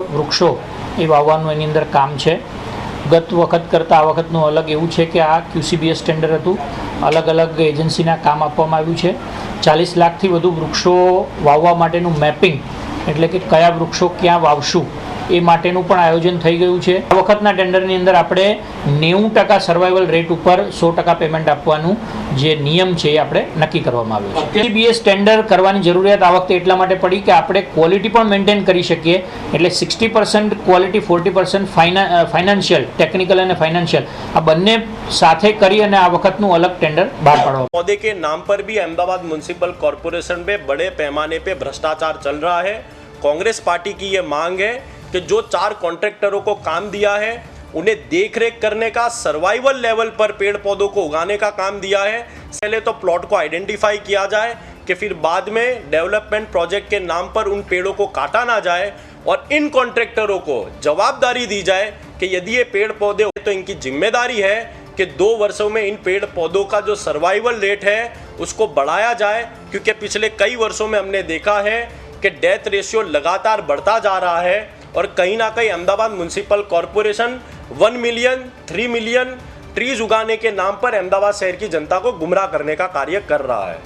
વૃક્ષો એ વાવવાનું એની અંદર કામ છે। ગત વખત કરતાં આ વખતનું અલગ એવું છે કે આ QCBS ટેન્ડર હતું, અલગ અલગ એજન્સીના કામ આપવામાં આવ્યું છે। 40 લાખથી વધુ વૃક્ષો વાવવા માટેનું મેપિંગ એટલે કે કયા વૃક્ષો ક્યાં વાવશું એ માટેનું પણ આયોજન થઈ ગયું છે। આ વખતના ટેન્ડરની અંદર આપણે 90% સર્વાઈવલ રેટ ઉપર 100% પેમેન્ટ આપવાનું જે નિયમ છે એ આપણે નક્કી કરવામાં આવ્યો છે। QCBS ટેન્ડર કરવાની જરૂરિયાત આ વખતે એટલા માટે પડી કે આપણે ક્વોલિટી પણ મેન્ટેન કરી શકીએ, એટલે 60% ક્વોલિટી 40% ફાઇનાન્શિયલ, ટેકનિકલ અને ફાइनेंशियल આ બંને સાથે કરી અને આ વખતનું અલગ ટેન્ડર બહાર પાડવા। पौधे के नाम पर भी अहमदाबाद म्युनिसिपल कॉरपोरेशन में बड़े पैमाने पे भ्रष्टाचार चल रहा है। कांग्रेस पार्टी की ये मांग है कि जो 4 कॉन्ट्रैक्टरों को काम दिया है उन्हें देखरेख करने का, सर्वाइवल लेवल पर पेड़ पौधों को उगाने का काम दिया है। पहले तो प्लॉट को आइडेंटिफाई किया जाए कि फिर बाद में डेवलपमेंट प्रोजेक्ट के नाम पर उन पेड़ों को काटा ना जाए और इन कॉन्ट्रैक्टरों को जवाबदारी दी जाए कि यदि ये पेड़ पौधे तो इनकी जिम्मेदारी है कि 2 वर्षों में इन पेड़ पौधों का जो सर्वाइवल रेट है उसको बढ़ाया जाए, क्योंकि पिछले कई वर्षों में हमने देखा है कि डेथ रेशियो लगातार बढ़ता जा रहा है और कहीं ना कहीं Ahmedabad municipal corporation 1 million 3 million trees उगाने के नाम पर अहमदाबाद शहर की जनता को गुमराह करने का कार्य कर रहा है।